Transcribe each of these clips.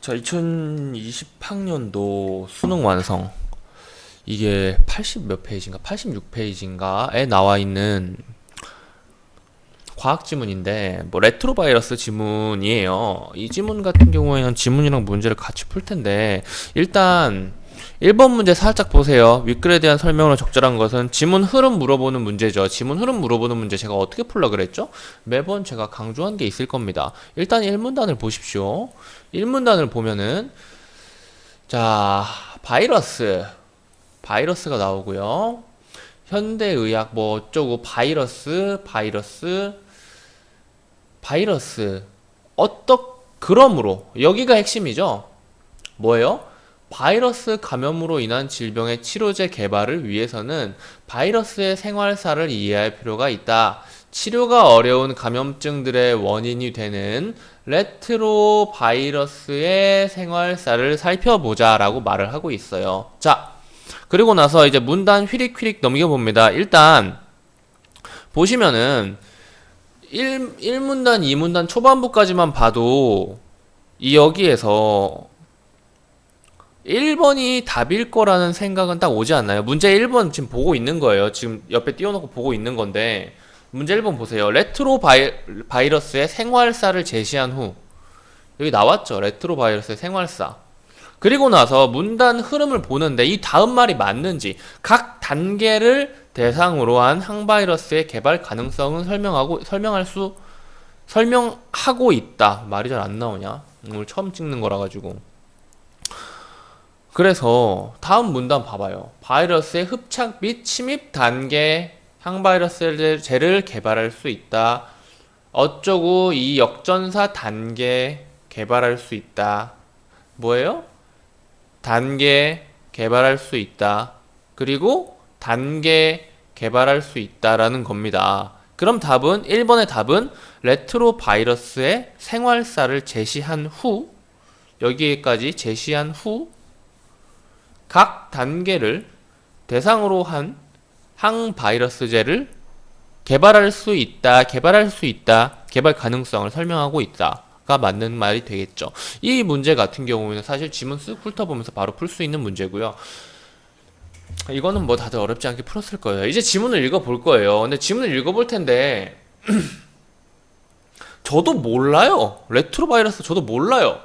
자, 2020학년도 수능 완성. 이게 80 몇 페이지인가? 86페이지인가에 나와 있는 과학 지문인데, 레트로바이러스 지문이에요. 이 지문 같은 경우에는 지문이랑 문제를 같이 풀 텐데, 일단 1번 문제 살짝 보세요. 윗글에 대한 설명으로 적절한 것은 지문 흐름 물어보는 문제죠. 지문 흐름 물어보는 문제 제가 어떻게 풀라 그랬죠? 매번 제가 강조한 게 있을 겁니다. 일단 1문단을 보십시오. 1문단을 보면은 자, 바이러스가 나오고요. 현대의학 뭐 어쩌고 바이러스 그러므로 여기가 핵심이죠. 뭐예요? 바이러스 감염으로 인한 질병의 치료제 개발을 위해서는 바이러스의 생활사를 이해할 필요가 있다. 치료가 어려운 감염증들의 원인이 되는 레트로바이러스의 생활사를 살펴보자 라고 말을 하고 있어요. 자, 그리고 나서 이제 문단 휘릭휘릭 넘겨봅니다. 일단 보시면은 1문단, 2문단 초반부까지만 봐도 이 여기에서 1번이 답일 거라는 생각은 딱 오지 않나요? 문제 1번 지금 보고 있는 거예요. 지금 옆에 띄워놓고 보고 있는 건데 문제 1번 보세요. 레트로바이러스의 생활사를 제시한 후 여기 나왔죠. 레트로바이러스의 생활사. 그리고 나서 문단 흐름을 보는데 이 다음 말이 맞는지 각 단계를 대상으로 한 항바이러스의 개발 가능성은 설명하고 있다. 말이 잘 안 나오냐? 오늘 처음 찍는 거라 가지고. 그래서 다음 문단 봐봐요. 바이러스의 흡착 및 침입 단계 항바이러스제를 개발할 수 있다. 어쩌고 이 역전사 단계 개발할 수 있다. 뭐예요? 단계 개발할 수 있다. 그리고 단계 개발할 수 있다라는 겁니다. 그럼 1번의 답은 레트로바이러스의 생활사를 제시한 후 여기까지 제시한 후 각 단계를 대상으로 한 항바이러스제를 개발할 수 있다. 개발 가능성을 설명하고 있다가 맞는 말이 되겠죠. 이 문제 같은 경우에는 사실 지문 쓱 훑어보면서 바로 풀 수 있는 문제고요. 이거는 뭐 다들 어렵지 않게 풀었을 거예요. 이제 지문을 읽어볼 거예요. 근데 지문을 읽어볼 텐데 저도 몰라요. 레트로바이러스 저도 몰라요.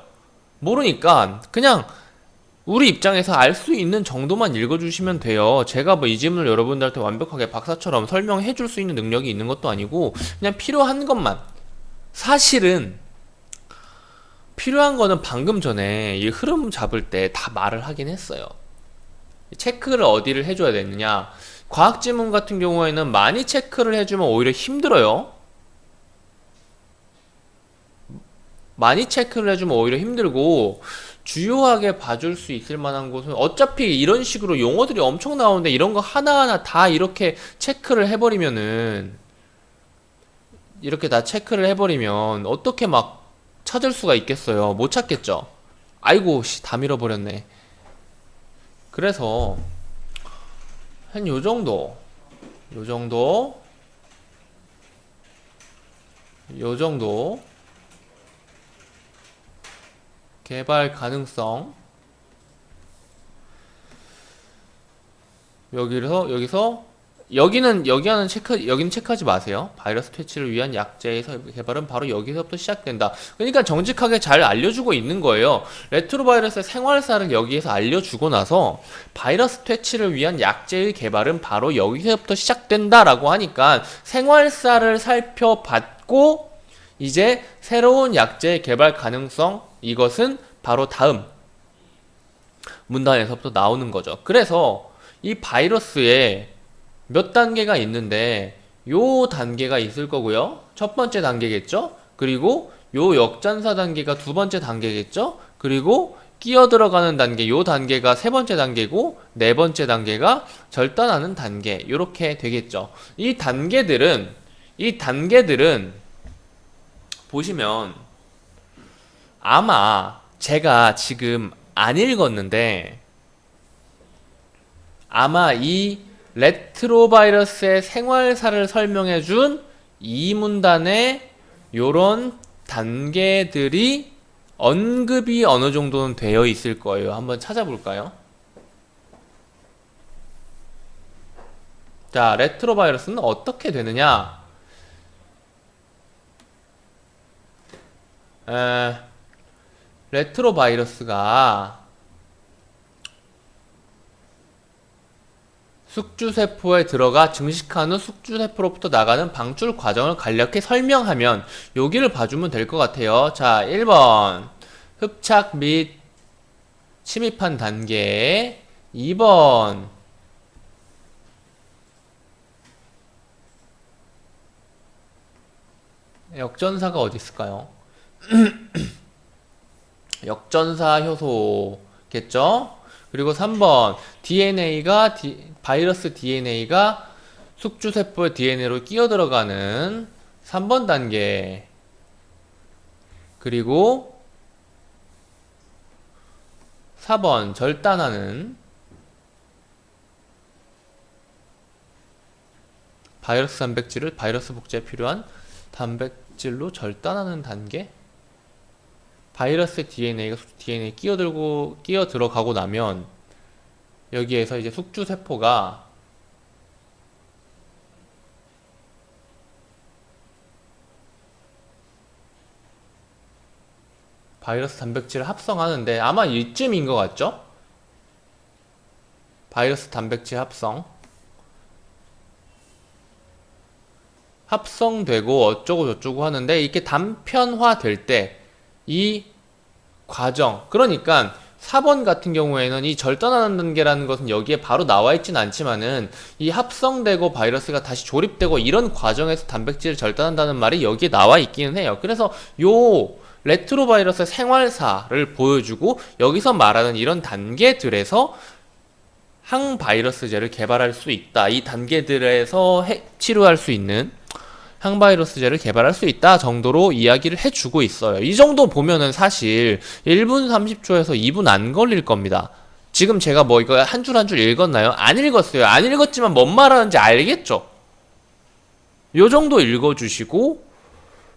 모르니까 그냥 우리 입장에서 알 수 있는 정도만 읽어주시면 돼요. 제가 뭐 이 지문을 여러분들한테 완벽하게 박사처럼 설명해 줄 수 있는 능력이 있는 것도 아니고 그냥 필요한 것만. 사실은 필요한 거는 방금 전에 이 흐름 잡을 때 다 말을 하긴 했어요. 체크를 어디를 해줘야 되느냐. 과학 지문 같은 경우에는 많이 체크를 해주면 오히려 힘들어요. 많이 체크를 해주면 오히려 힘들고 주요하게 봐줄 수 있을 만한 곳은 어차피 이런 식으로 용어들이 엄청 나오는데 이런 거 하나하나 다 이렇게 체크를 해버리면은 이렇게 다 체크를 해버리면 어떻게 막 찾을 수가 있겠어요. 못 찾겠죠. 아이고 다 밀어버렸네. 그래서 한 요정도 개발 가능성 여기는 체크하지 마세요. 바이러스 퇴치를 위한 약제의 개발은 바로 여기서부터 시작된다. 그러니까 정직하게 잘 알려주고 있는 거예요. 레트로바이러스의 생활사를 여기에서 알려주고 나서 바이러스 퇴치를 위한 약제의 개발은 바로 여기서부터 시작된다라고 하니까 생활사를 살펴봤고 이제 새로운 약제의 개발 가능성 이것은 바로 다음 문단에서부터 나오는 거죠. 그래서 이 바이러스에 몇 단계가 있는데 요 단계가 있을 거고요. 첫 번째 단계겠죠. 그리고 요 역전사 단계가 두 번째 단계겠죠. 그리고 끼어 들어가는 단계 요 단계가 세 번째 단계고 네 번째 단계가 절단하는 단계 요렇게 되겠죠. 이 단계들은 보시면 아마 제가 지금 안 읽었는데 아마 이 레트로바이러스의 생활사를 설명해준 이 문단에 요런 단계들이 언급이 어느 정도는 되어 있을 거예요. 한번 찾아볼까요? 자, 레트로바이러스는 어떻게 되느냐? 레트로바이러스가 숙주세포에 들어가 증식한 후 숙주세포로부터 나가는 방출 과정을 간략히 설명하면 여기를 봐주면 될 것 같아요. 자, 1번 흡착 및 침입한 단계, 2번 역전사가 어디 있을까요? 역전사 효소겠죠? 그리고 3번 바이러스 DNA가 숙주세포의 DNA로 끼어들어가는 3번 단계. 그리고 4번 절단하는 바이러스 단백질을 바이러스 복제에 필요한 단백질로 절단하는 단계. 바이러스 DNA가 DNA에 끼어들어가고 나면 여기에서 이제 숙주세포가 바이러스 단백질을 합성하는데 아마 이쯤인 것 같죠? 바이러스 단백질 합성되고 어쩌고 저쩌고 하는데 이렇게 단편화 될 때 이 과정, 그러니까 4번 같은 경우에는 이 절단하는 단계라는 것은 여기에 바로 나와 있지는 않지만은 이 합성되고 바이러스가 다시 조립되고 이런 과정에서 단백질을 절단한다는 말이 여기에 나와 있기는 해요. 그래서 요 레트로바이러스의 생활사를 보여주고 여기서 말하는 이런 단계들에서 항바이러스제를 개발할 수 있다. 이 단계들에서 치료할 수 있는 항바이러스제를 개발할 수 있다 정도로 이야기를 해주고 있어요. 이 정도 보면은 사실 1분 30초에서 2분 안 걸릴 겁니다. 지금 제가 뭐 이거 한 줄 한 줄 읽었나요? 안 읽었어요. 안 읽었지만 뭔 말하는지 알겠죠? 요 정도 읽어주시고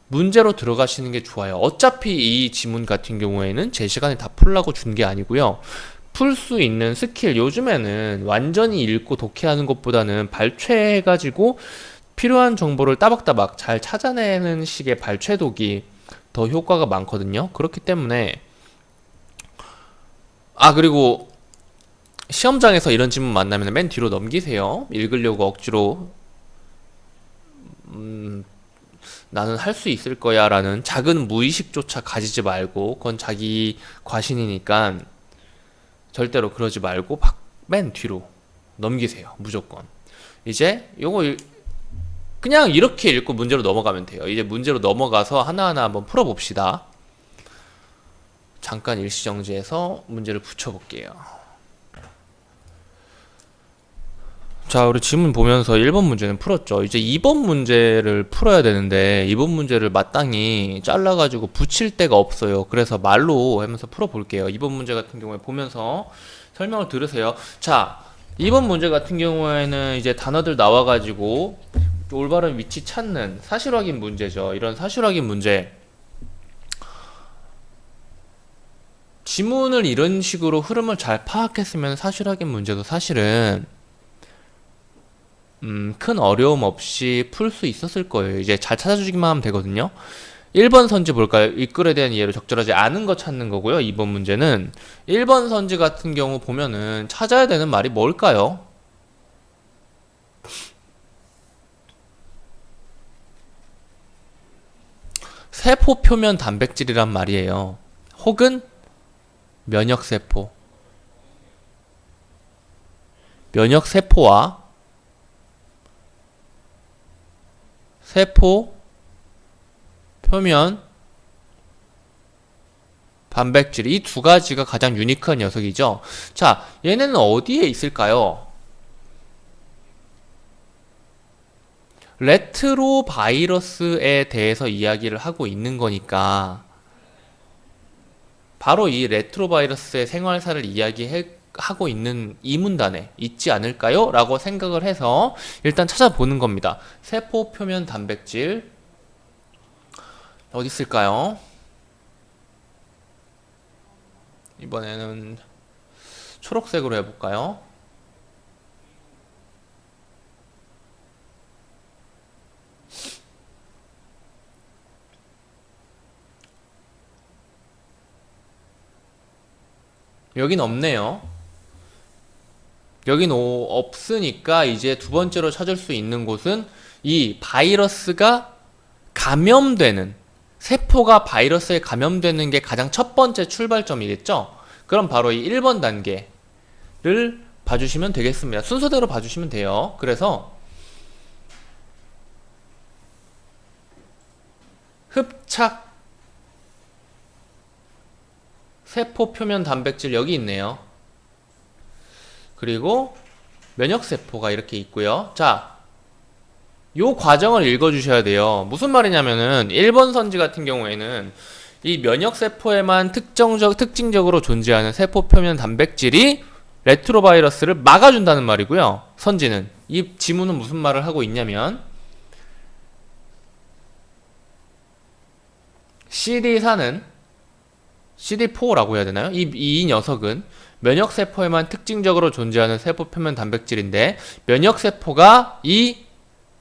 문제로 들어가시는 게 좋아요. 어차피 이 지문 같은 경우에는 제 시간에 다 풀라고 준 게 아니고요. 풀 수 있는 스킬, 요즘에는 완전히 읽고 독해하는 것보다는 발췌해가지고 필요한 정보를 따박따박 잘 찾아내는 식의 발췌독이 더 효과가 많거든요. 그렇기 때문에 그리고 시험장에서 이런 질문 만나면 맨 뒤로 넘기세요. 읽으려고 억지로 나는 할 수 있을 거야 라는 작은 무의식조차 가지지 말고, 그건 자기 과신이니까 절대로 그러지 말고 맨 뒤로 넘기세요. 무조건. 이제 요거 그냥 이렇게 읽고 문제로 넘어가면 돼요. 이제 문제로 넘어가서 하나하나 한번 풀어봅시다. 잠깐 일시정지해서 문제를 붙여볼게요. 자, 우리 지문 보면서 1번 문제는 풀었죠. 이제 2번 문제를 풀어야 되는데 2번 문제를 마땅히 잘라가지고 붙일 데가 없어요. 그래서 말로 하면서 풀어볼게요. 2번 문제 같은 경우에 보면서 설명을 들으세요. 자, 2번 문제 같은 경우에는 이제 단어들 나와가지고 올바른 위치 찾는 사실 확인 문제죠. 이런 사실 확인 문제. 지문을 이런 식으로 흐름을 잘 파악했으면 사실 확인 문제도 사실은 큰 어려움 없이 풀 수 있었을 거예요. 이제 잘 찾아주기만 하면 되거든요. 1번 선지 볼까요? 입글에 대한 이해로 적절하지 않은 거 찾는 거고요. 2번 문제는 1번 선지 같은 경우 보면은 찾아야 되는 말이 뭘까요? 세포 표면 단백질이란 말이에요. 혹은 면역세포. 면역세포와 세포 표면 단백질, 이 두 가지가 가장 유니크한 녀석이죠. 자, 얘네는 어디에 있을까요? 레트로바이러스에 대해서 이야기를 하고 있는 거니까 바로 이 레트로바이러스의 생활사를 이야기하고 있는 이 문단에 있지 않을까요? 라고 생각을 해서 일단 찾아보는 겁니다. 세포 표면 단백질 어디 있을까요? 이번에는 초록색으로 해볼까요? 여긴 없네요. 여긴 없으니까 이제 두 번째로 찾을 수 있는 곳은 이 바이러스가 감염되는, 세포가 바이러스에 감염되는 게 가장 첫 번째 출발점이겠죠? 그럼 바로 이 1번 단계를 봐주시면 되겠습니다. 순서대로 봐주시면 돼요. 그래서 흡착 세포 표면 단백질 여기 있네요. 그리고 면역세포가 이렇게 있고요. 자, 요 과정을 읽어주셔야 돼요. 무슨 말이냐면은 1번 선지 같은 경우에는 이 면역세포에만 특징적으로 존재하는 세포 표면 단백질이 레트로바이러스를 막아준다는 말이고요. 선지는. 이 지문은 무슨 말을 하고 있냐면 CD4는 CD4라고 해야 되나요? 이 녀석은 면역세포에만 특징적으로 존재하는 세포 표면 단백질인데 면역세포가 이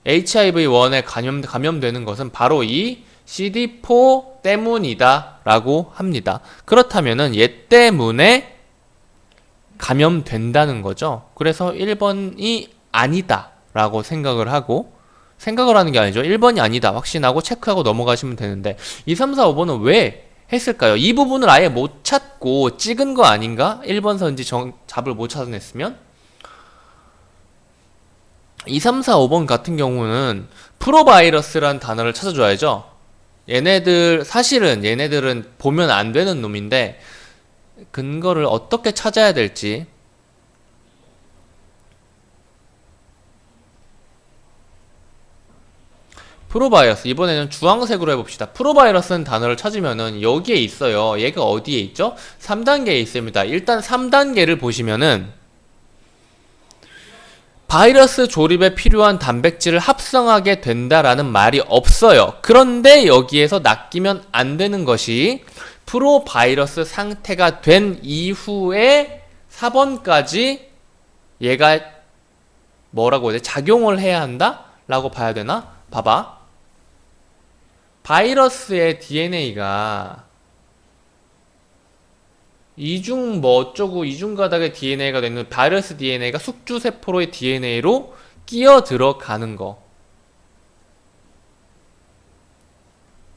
HIV-1에 감염되는 것은 바로 이 CD4 때문이다 라고 합니다. 그렇다면은 얘 때문에 감염된다는 거죠. 그래서 1번이 아니다 라고 생각을 하는 게 아니죠. 1번이 아니다 확신하고 체크하고 넘어가시면 되는데 2, 3, 4, 5번은 왜 했을까요? 이 부분을 아예 못 찾고 찍은 거 아닌가? 1번 선지 답을 못 찾아냈으면 2, 3, 4, 5번 같은 경우는 프로바이러스란 단어를 찾아줘야죠. 사실은 얘네들은 보면 안 되는 놈인데 근거를 어떻게 찾아야 될지 프로바이러스 이번에는 주황색으로 해봅시다. 프로바이러스는 단어를 찾으면은 여기에 있어요. 얘가 어디에 있죠? 3단계에 있습니다. 일단 3단계를 보시면은 바이러스 조립에 필요한 단백질을 합성하게 된다라는 말이 없어요. 그런데 여기에서 낚이면 안 되는 것이 프로바이러스 상태가 된 이후에 4번까지 얘가 뭐라고 해야 돼? 작용을 해야 한다? 라고 봐야 되나? 봐봐. 바이러스의 DNA가 이중 가닥의 DNA가 되는 바이러스 DNA가 숙주세포로의 DNA로 끼어 들어가는 거.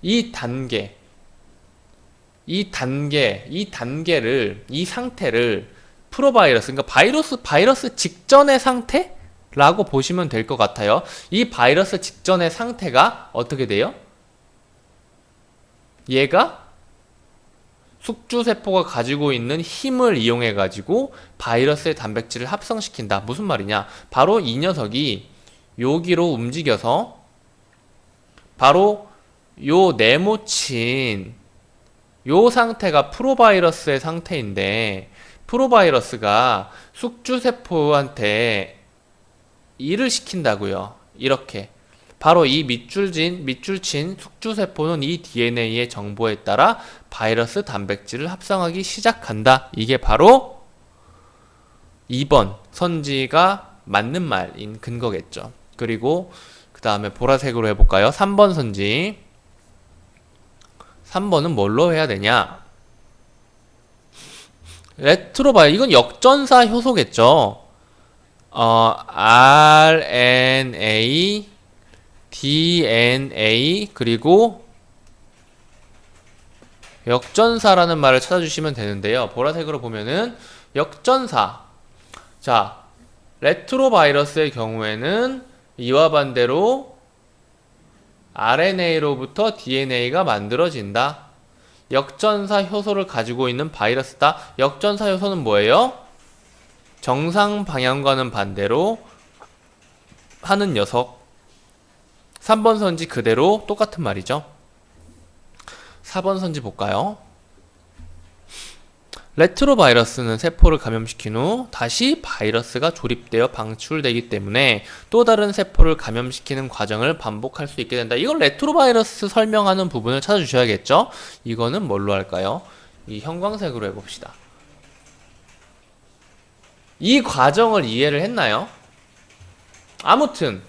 이 상태를 프로바이러스, 그러니까 바이러스 직전의 상태라고 보시면 될 것 같아요. 이 바이러스 직전의 상태가 어떻게 돼요? 얘가 숙주세포가 가지고 있는 힘을 이용해 가지고 바이러스의 단백질을 합성시킨다. 무슨 말이냐? 바로 이 녀석이 여기로 움직여서 바로 요 네모친 요 상태가 프로바이러스의 상태인데 프로바이러스가 숙주세포한테 일을 시킨다고요. 이렇게 바로 이 밑줄친 숙주세포는 이 DNA의 정보에 따라 바이러스 단백질을 합성하기 시작한다. 이게 바로 2번 선지가 맞는 말인 근거겠죠. 그리고 그 다음에 보라색으로 해볼까요? 3번 선지. 3번은 뭘로 해야 되냐? 이건 역전사 효소겠죠. RNA, DNA, 그리고 역전사라는 말을 찾아주시면 되는데요. 보라색으로 보면은 역전사. 자, 레트로바이러스의 경우에는 이와 반대로 RNA로부터 DNA가 만들어진다. 역전사 효소를 가지고 있는 바이러스다. 역전사 효소는 뭐예요? 정상 방향과는 반대로 하는 녀석. 3번 선지 그대로 똑같은 말이죠. 4번 선지 볼까요? 레트로바이러스는 세포를 감염시킨 후 다시 바이러스가 조립되어 방출되기 때문에 또 다른 세포를 감염시키는 과정을 반복할 수 있게 된다. 이걸 레트로바이러스 설명하는 부분을 찾아주셔야겠죠? 이거는 뭘로 할까요? 이 형광색으로 해봅시다. 이 과정을 이해를 했나요? 아무튼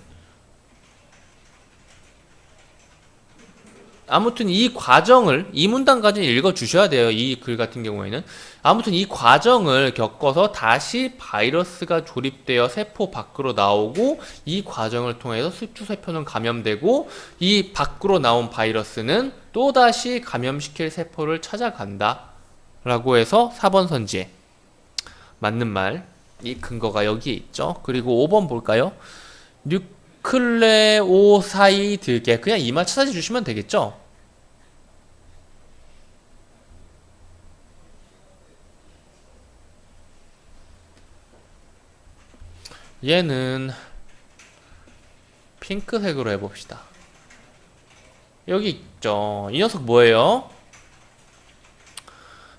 이 과정을 이 문단까지 읽어주셔야 돼요. 이 글 같은 경우에는. 아무튼 이 과정을 겪어서 다시 바이러스가 조립되어 세포 밖으로 나오고 이 과정을 통해서 수추세포는 감염되고 이 밖으로 나온 바이러스는 또다시 감염시킬 세포를 찾아간다 라고 해서 4번 선지에 맞는 말. 이 근거가 여기에 있죠. 그리고 5번 볼까요? 뉴클레오사이드계 그냥 이 말 찾아주시면 되겠죠. 얘는 핑크색으로 해봅시다. 여기 있죠. 이 녀석 뭐예요?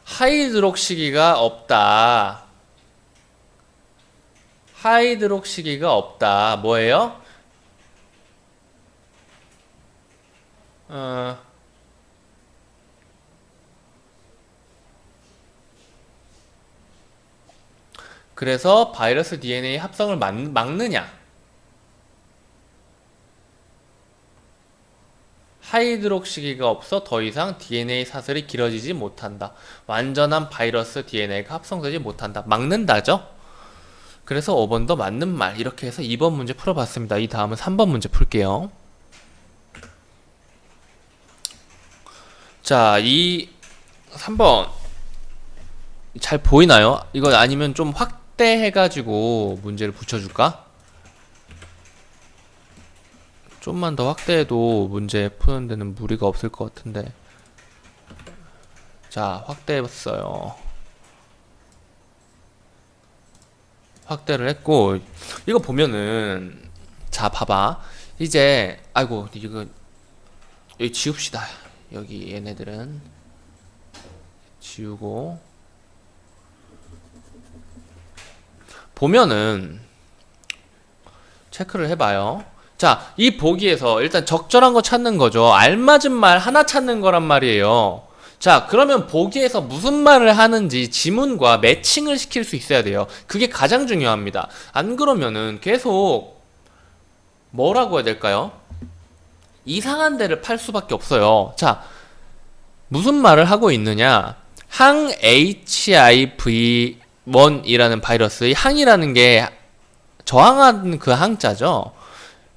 하이드록시기가 없다. 하이드록시기가 없다. 뭐예요? 그래서 바이러스 DNA 합성을 막느냐? 하이드록시기가 없어 더 이상 DNA 사슬이 길어지지 못한다. 완전한 바이러스 DNA가 합성되지 못한다. 막는다죠? 그래서 5번도 맞는 말. 이렇게 해서 2번 문제 풀어봤습니다. 이 다음은 3번 문제 풀게요. 자, 이 3번 잘 보이나요? 이거 아니면 좀 확대해가지고 문제를 붙여줄까? 좀만 더 확대해도 문제 푸는 데는 무리가 없을 것 같은데. 자, 확대해봤어요. 확대를 했고, 이거 보면은, 자, 봐봐. 이제, 아이고, 이거, 여기 지웁시다. 여기 얘네들은. 지우고. 보면은, 체크를 해봐요. 자, 이 보기에서 일단 적절한 거 찾는 거죠. 알맞은 말 하나 찾는 거란 말이에요. 자, 그러면 보기에서 무슨 말을 하는지 지문과 매칭을 시킬 수 있어야 돼요. 그게 가장 중요합니다. 안 그러면은 계속 뭐라고 해야 될까요? 이상한 데를 팔 수밖에 없어요. 자, 무슨 말을 하고 있느냐? 항 HIV1이라는 바이러스, 이 항이라는 게 저항하는 그 항자죠.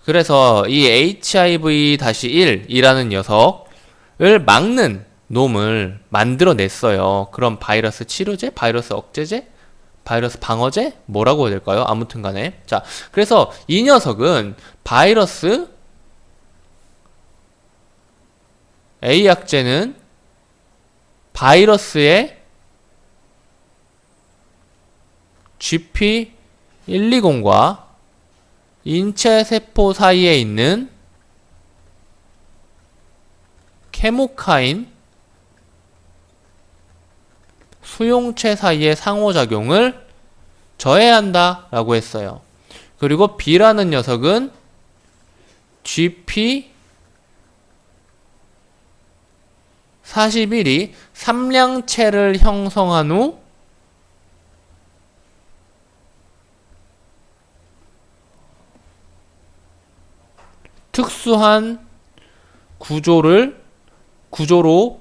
그래서 이 HIV-1이라는 녀석을 막는 놈을 만들어냈어요. 그럼 바이러스 치료제? 바이러스 억제제? 바이러스 방어제? 뭐라고 해야 될까요? 아무튼 간에. 자, 그래서 이 녀석은 바이러스 A약제는 바이러스의 GP120과 인체 세포 사이에 있는 케모카인 수용체 사이의 상호작용을 저해한다 라고 했어요. 그리고 B라는 녀석은 GP41이 삼량체를 형성한 후 특수한 구조로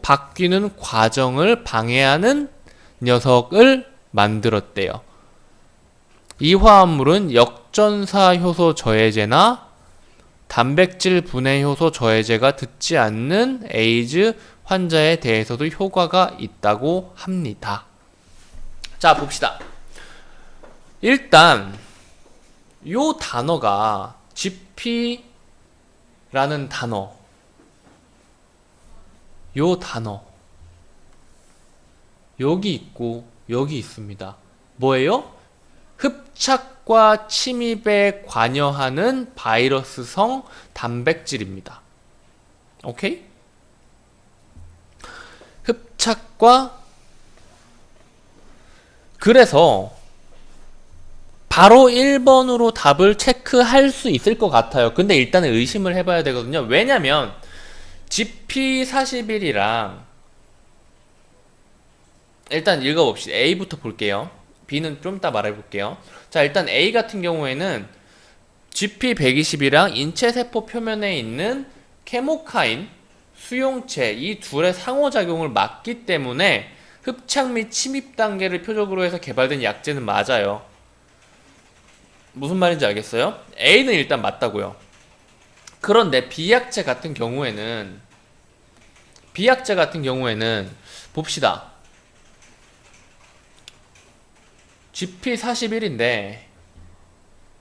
바뀌는 과정을 방해하는 녀석을 만들었대요. 이 화합물은 역전사 효소 저해제나 단백질 분해 효소 저해제가 듣지 않는 에이즈 환자에 대해서도 효과가 있다고 합니다. 자, 봅시다. 일단 요 단어가 GP라는 단어, 요 단어 여기 있고 여기 있습니다. 뭐예요? 흡착과 침입에 관여하는 바이러스성 단백질입니다. 오케이? 흡착과, 그래서 바로 1번으로 답을 체크할 수 있을 것 같아요. 근데 일단은 의심을 해봐야 되거든요. 왜냐면 GP41이랑 일단 읽어봅시다. A부터 볼게요. B는 좀 이따 말해볼게요. 자, 일단 A 같은 경우에는 GP120이랑 인체세포 표면에 있는 케모카인, 수용체 이 둘의 상호작용을 막기 때문에 흡착 및 침입 단계를 표적으로 해서 개발된 약제는 맞아요. 무슨 말인지 알겠어요? A는 일단 맞다고요. 그런데 B약제 같은 경우에는 봅시다. GP41인데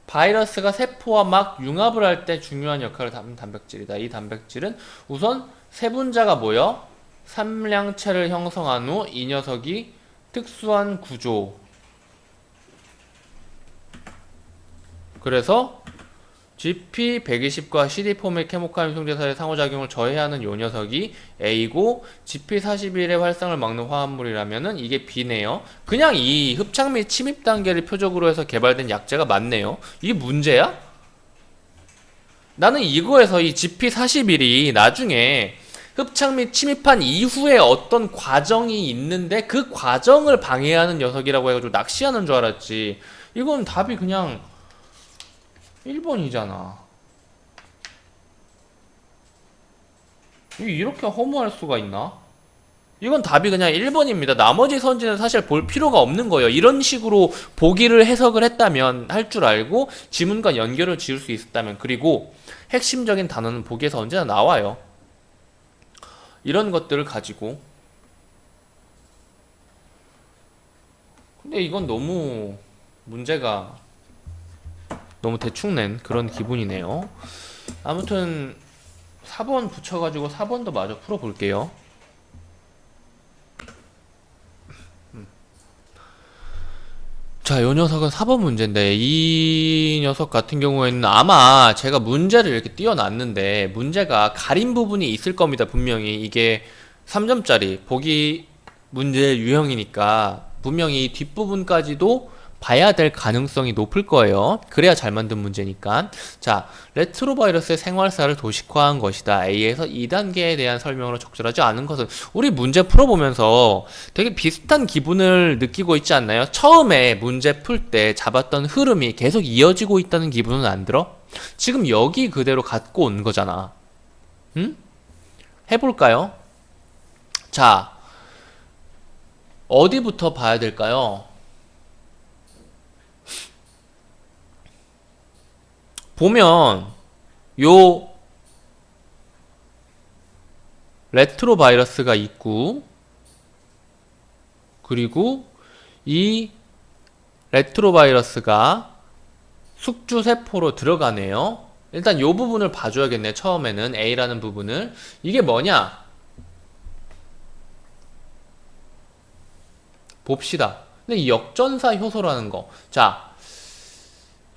바이러스가 세포와 막 융합을 할 때 중요한 역할을 하는 단백질이다. 이 단백질은 우선 세분자가 모여 삼량체를 형성한 후 이 녀석이 특수한 구조, 그래서 GP120과 CD4의 케모카인 송제사의 상호작용을 저해하는 요 녀석이 A고 GP41의 활성을 막는 화합물이라면은 이게 B네요. 그냥 이 흡착 및 침입 단계를 표적으로 해서 개발된 약제가 맞네요. 이게 문제야? 나는 이거에서 이 GP41이 나중에 흡착 및 침입한 이후에 어떤 과정이 있는데 그 과정을 방해하는 녀석이라고 해가지고 낚시하는 줄 알았지. 이건 답이 그냥 1번이잖아. 이렇게 허무할 수가 있나? 이건 답이 그냥 1번입니다. 나머지 선지는 사실 볼 필요가 없는 거예요. 이런 식으로 보기를 해석을 했다면 할 줄 알고 지문과 연결을 지을 수 있었다면, 그리고 핵심적인 단어는 보기에서 언제나 나와요. 이런 것들을 가지고. 근데 이건 너무 문제가 너무 대충 낸 그런 기분이네요. 아무튼 4번 붙여가지고 4번도 마저 풀어볼게요. 자, 요 녀석은 4번 문제인데 이 녀석 같은 경우에는 아마 제가 문제를 이렇게 띄워놨는데 문제가 가린 부분이 있을 겁니다. 분명히 이게 3점짜리 보기 문제 유형이니까 분명히 뒷부분까지도 봐야 될 가능성이 높을 거예요. 그래야 잘 만든 문제니까. 자, 레트로바이러스의 생활사를 도식화한 것이다. A에서 2단계에 대한 설명으로 적절하지 않은 것은, 우리 문제 풀어보면서 되게 비슷한 기분을 느끼고 있지 않나요? 처음에 문제 풀 때 잡았던 흐름이 계속 이어지고 있다는 기분은 안 들어? 지금 여기 그대로 갖고 온 거잖아. 응? 해볼까요? 자, 어디부터 봐야 될까요? 보면 요 레트로 바이러스가 있고, 그리고 이 레트로 바이러스가 숙주 세포로 들어가네요. 일단 요 부분을 봐줘야겠네. 처음에는 A라는 부분을. 이게 뭐냐? 봅시다. 근데 이 역전사 효소라는 거. 자,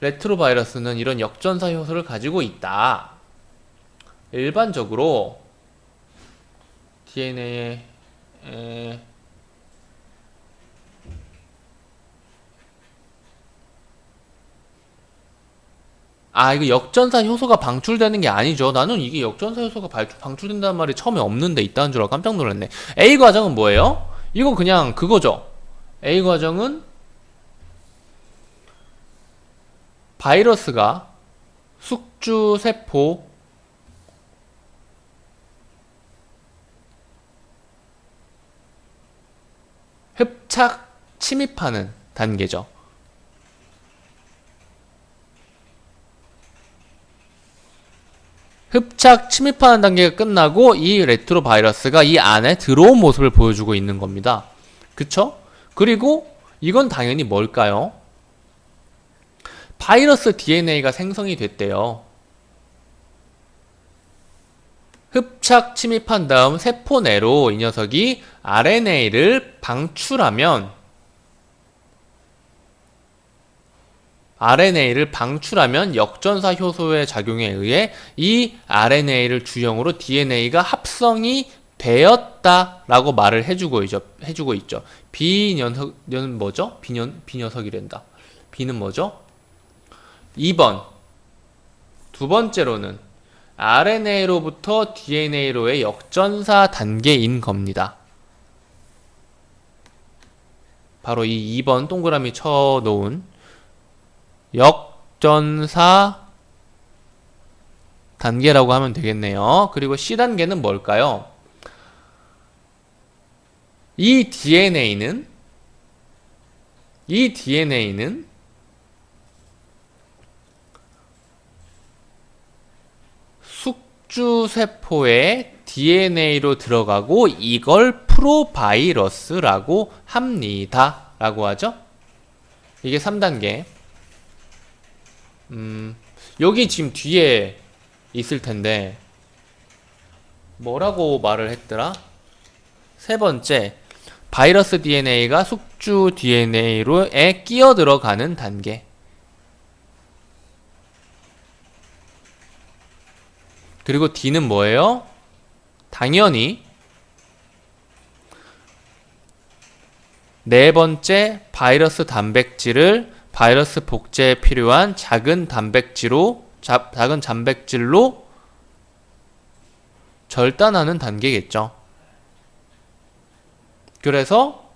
레트로 바이러스는 이런 역전사 효소를 가지고 있다. 일반적으로 DNA에 이거 역전사 효소가 방출되는 게 아니죠. 나는 이게 역전사 효소가 방출된다는 말이 처음에 없는데 있다는 줄 알고 깜짝 놀랐네. A 과정은 뭐예요? 이건 그냥 그거죠. A 과정은 바이러스가 숙주세포 흡착 침입하는 단계죠. 흡착 침입하는 단계가 끝나고 이 레트로 바이러스가 이 안에 들어온 모습을 보여주고 있는 겁니다. 그쵸? 그리고 이건 당연히 뭘까요? 바이러스 DNA가 생성이 됐대요. 흡착 침입한 다음 세포 내로 이 녀석이 RNA를 방출하면 역전사 효소의 작용에 의해 이 RNA를 주형으로 DNA가 합성이 되었다라고 말을 해주고 있죠. B녀석은 뭐죠? B녀석이란다. B는 뭐죠? 2번. 두 번째로는 RNA로부터 DNA로의 역전사 단계인 겁니다. 바로 이 2번 동그라미 쳐놓은 역전사 단계라고 하면 되겠네요. 그리고 C단계는 뭘까요? 이 DNA는 숙주세포의 DNA로 들어가고 이걸 프로바이러스라고 합니다. 라고 하죠. 이게 3단계. 여기 지금 뒤에 있을 텐데 뭐라고 말을 했더라? 세 번째, 바이러스 DNA가 숙주 DNA로에 끼어 들어가는 단계. 그리고 D는 뭐예요? 당연히 네 번째, 바이러스 단백질을 바이러스 복제에 필요한 작은 단백질로 절단하는 단계겠죠. 그래서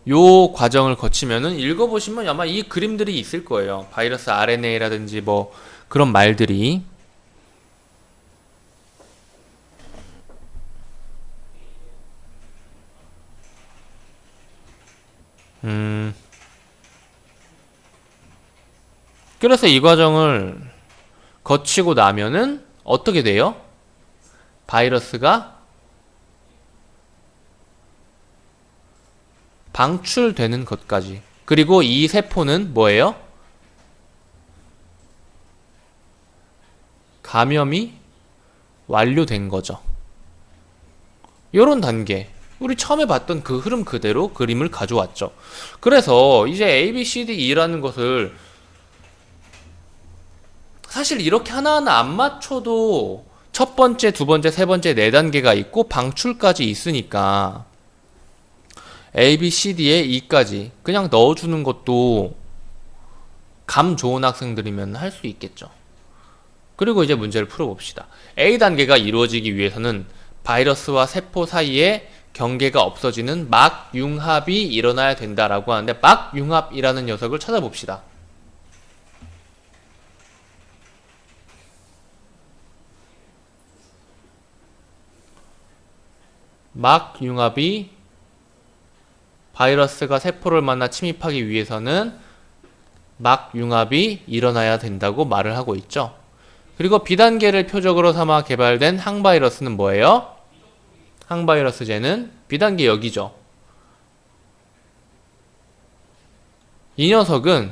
요 과정을 거치면은 읽어보시면 아마 이 그림들이 있을 거예요. 바이러스 RNA라든지 뭐 그런 말들이. 그래서 이 과정을 거치고 나면은 어떻게 돼요? 바이러스가 방출되는 것까지. 그리고 이 세포는 뭐예요? 감염이 완료된 거죠. 요런 단계. 우리 처음에 봤던 그 흐름 그대로 그림을 가져왔죠. 그래서 이제 A, B, C, D, E라는 것을 사실 이렇게 하나하나 안 맞춰도 첫 번째, 두 번째, 세 번째, 네 단계가 있고 방출까지 있으니까 A, B, C, D에 E까지 그냥 넣어주는 것도 감 좋은 학생들이면 할 수 있겠죠. 그리고 이제 문제를 풀어봅시다. A 단계가 이루어지기 위해서는 바이러스와 세포 사이에 경계가 없어지는 막융합이 일어나야 된다라고 하는데 막융합이라는 녀석을 찾아봅시다. 막융합이 바이러스가 세포를 만나 침입하기 위해서는 막융합이 일어나야 된다고 말을 하고 있죠. 그리고 B단계를 표적으로 삼아 개발된 항바이러스는 뭐예요? 항바이러스제는 B단계 여기죠. 이 녀석은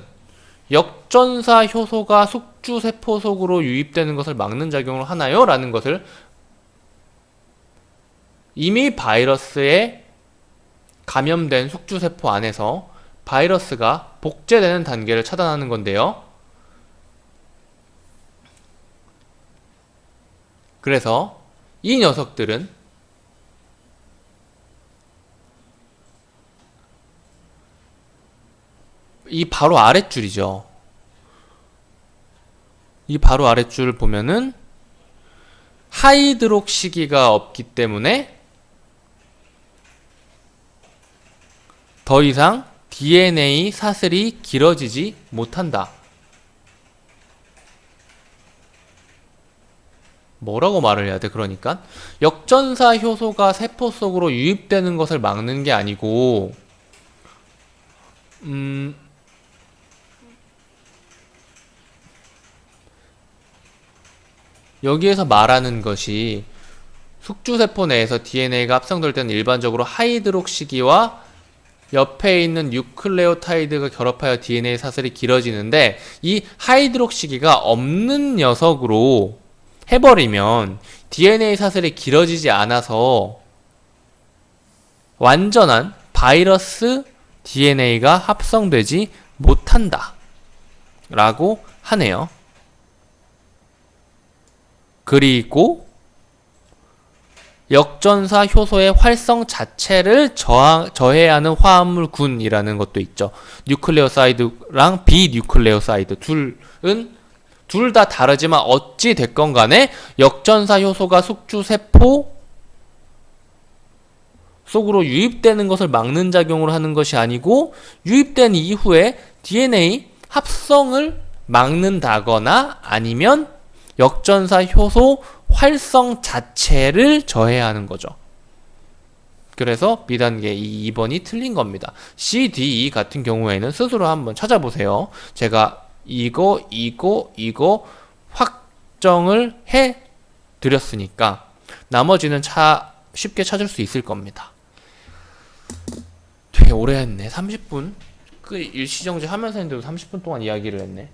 역전사 효소가 숙주세포 속으로 유입되는 것을 막는 작용을 하나요? 라는 것을 이미 바이러스에 감염된 숙주세포 안에서 바이러스가 복제되는 단계를 차단하는 건데요. 그래서 이 녀석들은 이 바로 아랫줄이죠. 이 바로 아랫줄을 보면은 하이드록시기가 없기 때문에 더 이상 DNA 사슬이 길어지지 못한다. 뭐라고 말을 해야 돼? 그러니까 역전사 효소가 세포 속으로 유입되는 것을 막는 게 아니고 여기에서 말하는 것이 숙주세포 내에서 DNA가 합성될 때는 일반적으로 하이드록시기와 옆에 있는 뉴클레오타이드가 결합하여 DNA 사슬이 길어지는데 이 하이드록시기가 없는 녀석으로 해버리면 DNA 사슬이 길어지지 않아서 완전한 바이러스 DNA가 합성되지 못한다 라고 하네요. 그리고 역전사 효소의 활성 자체를 저해하는 화합물군이라는 것도 있죠. 뉴클레오사이드랑 비뉴클레오사이드 둘 다 다르지만 어찌 됐건 간에 역전사 효소가 숙주세포 속으로 유입되는 것을 막는 작용을 하는 것이 아니고 유입된 이후에 DNA 합성을 막는다거나 아니면 역전사 효소 활성 자체를 저해하는 거죠. 그래서 B단계 2번이 틀린 겁니다. C, D, E 같은 경우에는 스스로 한번 찾아보세요. 제가 이거 확정을 해 드렸으니까 나머지는 쉽게 찾을 수 있을 겁니다. 되게 오래 했네. 30분. 그 일시정지 하면서 했는데도 30분 동안 이야기를 했네.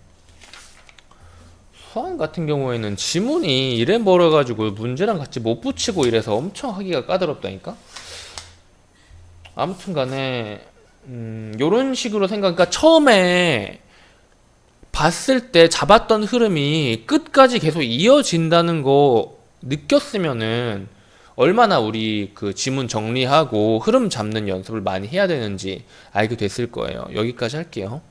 수학 같은 경우에는 지문이 이래 멀어가지고 문제랑 같이 못 붙이고 이래서 엄청 하기가 까다롭다니까? 아무튼 간에, 요런 식으로 그러니까 처음에 봤을 때 잡았던 흐름이 끝까지 계속 이어진다는 거 느꼈으면은 얼마나 우리 그 지문 정리하고 흐름 잡는 연습을 많이 해야 되는지 알게 됐을 거예요. 여기까지 할게요.